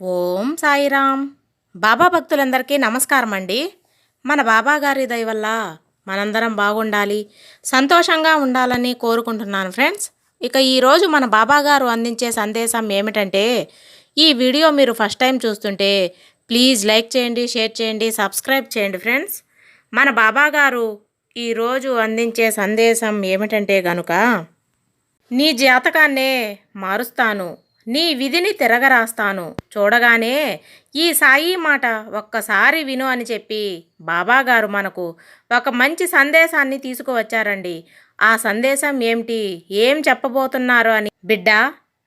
ఓం సాయిరామ్. బాబా భక్తులందరికీ నమస్కారం అండి. మన బాబా గారి దయ వల్ల మనందరం బాగుండాలి, సంతోషంగా ఉండాలని కోరుకుంటున్నాను ఫ్రెండ్స్. ఇక ఈరోజు మన బాబా గారు అందించే సందేశం ఏమిటంటే, ఈ వీడియో మీరు ఫస్ట్ టైం చూస్తుంటే ప్లీజ్ లైక్ చేయండి, షేర్ చేయండి, సబ్స్క్రైబ్ చేయండి ఫ్రెండ్స్. మన బాబా గారు ఈరోజు అందించే సందేశం ఏమిటంటే గనుక, నీ జాతకాన్నే మారుస్తాను, నీ విధిని తిరగరాస్తాను, చూడగానే ఈ సాయి మాట ఒక్కసారి విను అని చెప్పి బాబాగారు మనకు ఒక మంచి సందేశాన్ని తీసుకువచ్చారండి. ఆ సందేశం ఏమిటి, ఏం చెప్పబోతున్నారు అని. బిడ్డ,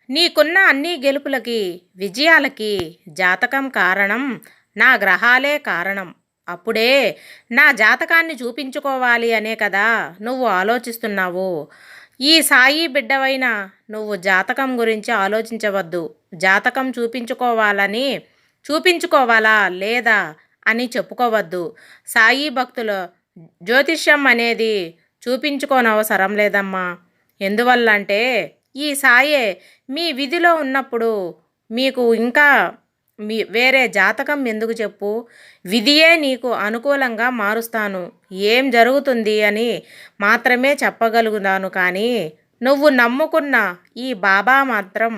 నీకున్న అన్ని గెలుపులకి, విజయాలకి జాతకం కారణం, నా గ్రహాలే కారణం. అప్పుడే నా జాతకాన్ని చూపించుకోవాలి అనే కదా నువ్వు ఆలోచిస్తున్నావు. ఈ సాయి బిడ్డవైన నువ్వు జాతకం గురించి ఆలోచించవద్దు. జాతకం చూపించుకోవాలా లేదా అని చెప్పుకోవద్దు. సాయి భక్తుల జ్యోతిష్యం అనేది చూపించుకోనవసరం లేదమ్మా. ఎందువల్లంటే ఈ సాయే మీ విధిలో ఉన్నప్పుడు మీకు ఇంకా వేరే జాతకం ఎందుకు చెప్పు. విధియే నీకు అనుకూలంగా మారుస్తాను. ఏం జరుగుతుంది అని మాత్రమే చెప్పగలుగుతాను. కానీ నువ్వు నమ్ముకున్న ఈ బాబా మాత్రం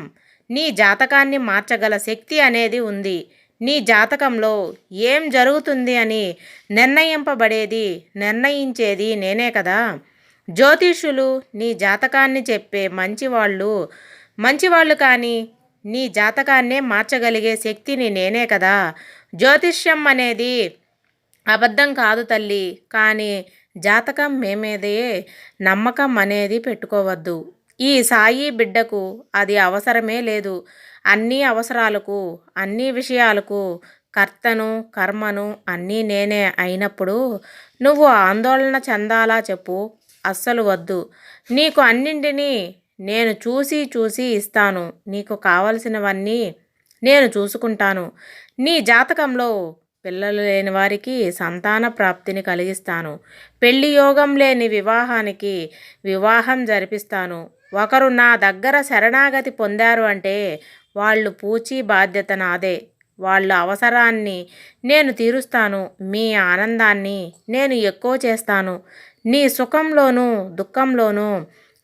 నీ జాతకాన్ని మార్చగల శక్తి అనేది ఉంది. నీ జాతకంలో ఏం జరుగుతుంది అని నిర్ణయించేది నేనే కదా. జ్యోతిష్యులు నీ జాతకాన్ని చెప్పే మంచివాళ్ళు కానీ నీ జాతకాన్నే మార్చగలిగే శక్తిని నేనే కదా. జ్యోతిష్యం అనేది అబద్ధం కాదు తల్లి. కానీ జాతకం మేమేదే నమ్మకం అనేది పెట్టుకోవద్దు. ఈ సాయి బిడ్డకు అది అవసరమే లేదు. అన్ని అవసరాలకు, అన్ని విషయాలకు కర్తను, కర్మను అన్నీ నేనే అయినప్పుడు నువ్వు ఆందోళన చెందాలా చెప్పు. అస్సలు వద్దు. నీకు అన్నింటినీ నేను చూసి ఇస్తాను. నీకు కావలసినవన్నీ నేను చూసుకుంటాను. నీ జాతకంలో పిల్లలు లేని వారికి సంతాన ప్రాప్తిని కలిగిస్తాను. పెళ్లి యోగం లేని వివాహానికి వివాహం జరిపిస్తాను. ఒకరు నా దగ్గర శరణాగతి పొందారు అంటే వాళ్ళు పూచి బాధ్యత నాదే. వాళ్ళ అవసరాన్ని నేను తీరుస్తాను. మీ ఆనందాన్ని నేను ఎక్కువ చేస్తాను. నీ సుఖంలోనూ దుఃఖంలోనూ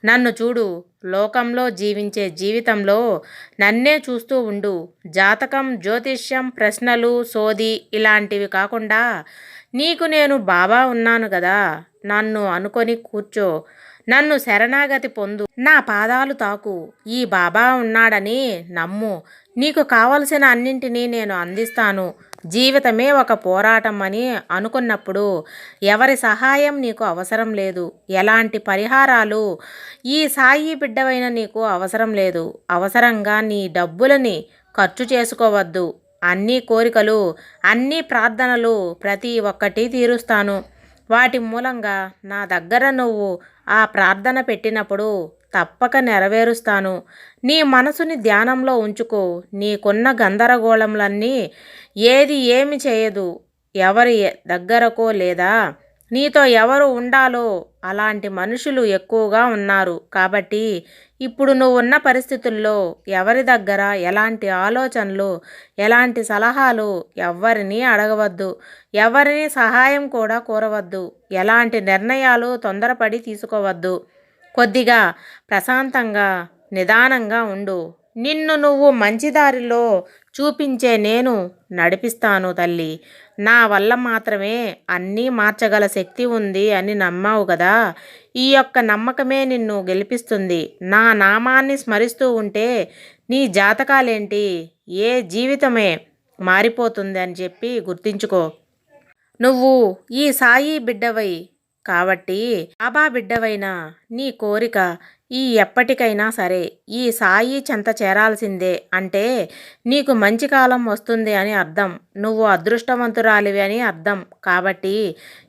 నన్ను చూడు. లోకంలో జీవించే జీవితంలో నన్నే చూస్తూ ఉండు. జాతకం, జ్యోతిష్యం, ప్రశ్నలు, సోది ఇలాంటివి కాకుండా నీకు నేను బాబా ఉన్నాను కదా. నన్ను అనుకొని కూర్చో. నన్ను శరణాగతి పొందు. నా పాదాలు తాకు. ఈ బాబా ఉన్నాడని నమ్ము. నీకు కావలసిన అన్నింటినీ నేను అందిస్తాను. జీవితమే ఒక పోరాటం అని అనుకున్నప్పుడు ఎవరి సహాయం నీకు అవసరం లేదు. ఎలాంటి పరిహారాలు ఈ సాయి బిడ్డవైన నీకు అవసరం లేదు. అవసరంగా నీ డబ్బులని ఖర్చు చేసుకోవద్దు. అన్ని కోరికలు, అన్ని ప్రార్థనలు ప్రతి ఒక్కటి తీరుస్తాను. వాటి మూలంగా నా దగ్గర నువ్వు ఆ ప్రార్థన పెట్టినప్పుడు తప్పక నెరవేరుస్తాను. నీ మనసుని ధ్యానంలో ఉంచుకో. నీకున్న గందరగోళంలన్నీ ఏమి చేయదు. ఎవరి దగ్గరకో లేదా నీతో ఎవరు ఉండాలో అలాంటి మనుషులు ఎక్కువగా ఉన్నారు. కాబట్టి ఇప్పుడు నువ్వు ఉన్న పరిస్థితుల్లో ఎవరి దగ్గర ఎలాంటి ఆలోచనలు, ఎలాంటి సలహాలు ఎవరిని అడగవద్దు. ఎవరిని సహాయం కూడా కోరవద్దు. ఎలాంటి నిర్ణయాలు తొందరపడి తీసుకోవద్దు. కొద్దిగా ప్రశాంతంగా, నిదానంగా ఉండు. నిన్ను నువ్వు మంచి దారిలో చూపించే నేను నడిపిస్తాను తల్లి. నా వల్ల మాత్రమే అన్నీ మార్చగల శక్తి ఉంది అని నమ్మావు కదా. ఈ యొక్క నమ్మకమే నిన్ను గెలిపిస్తుంది. నా నామాన్ని స్మరిస్తూ ఉంటే నీ జాతకాలేంటి, ఏ జీవితమే మారిపోతుంది అని చెప్పి గుర్తించుకో. నువ్వు ఈ సాయి బిడ్డవై కాబట్టి బాబా బిడ్డవైన నీ కోరిక ఎప్పటికైనా సరే ఈ సాయి చెంత చేరాల్సిందే. అంటే నీకు మంచి కాలం వస్తుంది అని అర్థం. నువ్వు అదృష్టవంతురాలివి అని అర్థం. కాబట్టి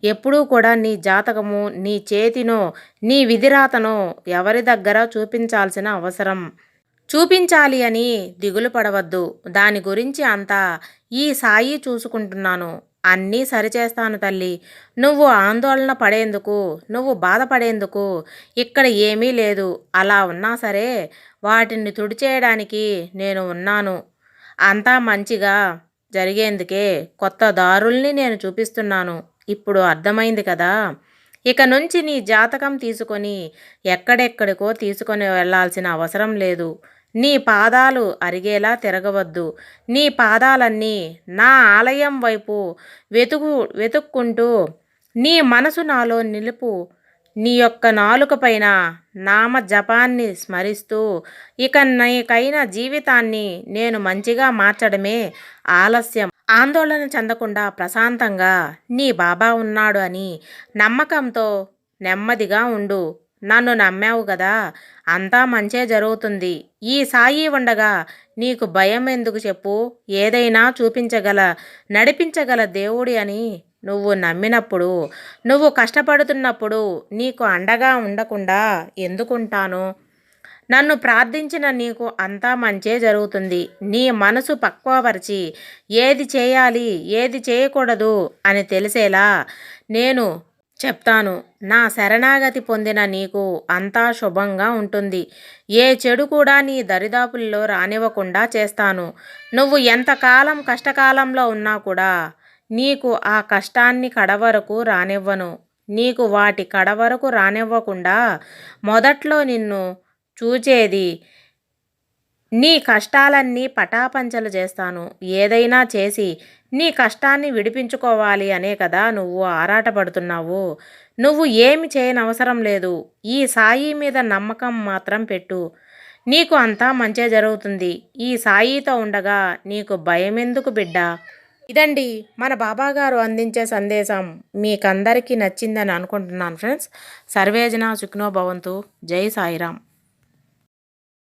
ఎప్పుడూ కూడా నీ జాతకము నీ చేతినో నీ విధిరాతనో ఎవరి దగ్గర చూపించాలి అని దిగులు పడవద్దు. దాని గురించి అంతా ఈ సాయి చూసుకుంటున్నాను. అన్నీ సరిచేస్తాను తల్లి. నువ్వు ఆందోళన పడేందుకు, నువ్వు బాధపడేందుకు ఇక్కడ ఏమీ లేదు. అలా ఉన్నా సరే వాటిని తుడిచేయడానికి నేను ఉన్నాను. అంతా మంచిగా జరిగేందుకే కొత్త దారుల్ని నేను చూపిస్తున్నాను. ఇప్పుడు అర్థమైంది కదా! ఇక నుంచి నీ జాతకం తీసుకొని ఎక్కడెక్కడికో తీసుకొని వెళ్ళాల్సిన అవసరం లేదు. నీ పాదాలు అరిగేలా తిరగవద్దు. నీ పాదాలన్నీ నా ఆలయం వైపు వెతుక్కుంటూ నీ మనసు నాలో నిలుపు. నీ యొక్క నాలుక పైన నామ జపాన్ని స్మరిస్తూ ఇక నీకైన జీవితాన్ని నేను మంచిగా మార్చడమే ఆలస్యం. ఆందోళన చెందకుండా ప్రశాంతంగా నీ బాబా ఉన్నాడు అని నమ్మకంతో నెమ్మదిగా ఉండు. నన్ను నమ్మావు కదా, అంతా మంచే జరుగుతుంది. ఈ సాయి ఉండగా నీకు భయం ఎందుకు చెప్పు? ఏదైనా నడిపించగల దేవుడి అని నువ్వు నమ్మినప్పుడు, నువ్వు కష్టపడుతున్నప్పుడు నీకు అండగా ఉండకుండా ఎందుకుంటాను? నన్ను ప్రార్థించిన నీకు అంతా మంచే జరుగుతుంది. నీ మనసు పక్వపరిచి ఏది చేయాలి, ఏది చేయకూడదు అని తెలిసేలా నేను చెప్తాను. నా శరణాగతి పొందిన నీకు అంతా శుభంగా ఉంటుంది. ఏ చెడు కూడా నీ దరిదాపుల్లో రానివ్వకుండా చేస్తాను. నువ్వు ఎంతకాలం కష్టకాలంలో ఉన్నా కూడా నీకు ఆ కష్టాన్ని కడవరకు రానివ్వను. నీకు వాటి కడవరకు రానివ్వకుండా మొదట్లో నిన్ను చూచేది నీ కష్టాలన్నీ పటాపంచలు చేస్తాను. ఏదైనా చేసి నీ కష్టాన్ని విడిపించుకోవాలి అనే కదా నువ్వు ఆరాటపడుతున్నావు. నువ్వు ఏమి చేయనవసరం లేదు. ఈ సాయి మీద నమ్మకం మాత్రం పెట్టు. నీకు అంతా మంచే జరుగుతుంది. ఈ సాయితో ఉండగా నీకు భయమెందుకు బిడ్డా? ఇదండి మన బాబాగారు అందించే సందేశం. మీకందరికీ నచ్చిందని అనుకుంటున్నాను ఫ్రెండ్స్. సర్వేజన సుఖినో భవంతు. జై సాయిరాం.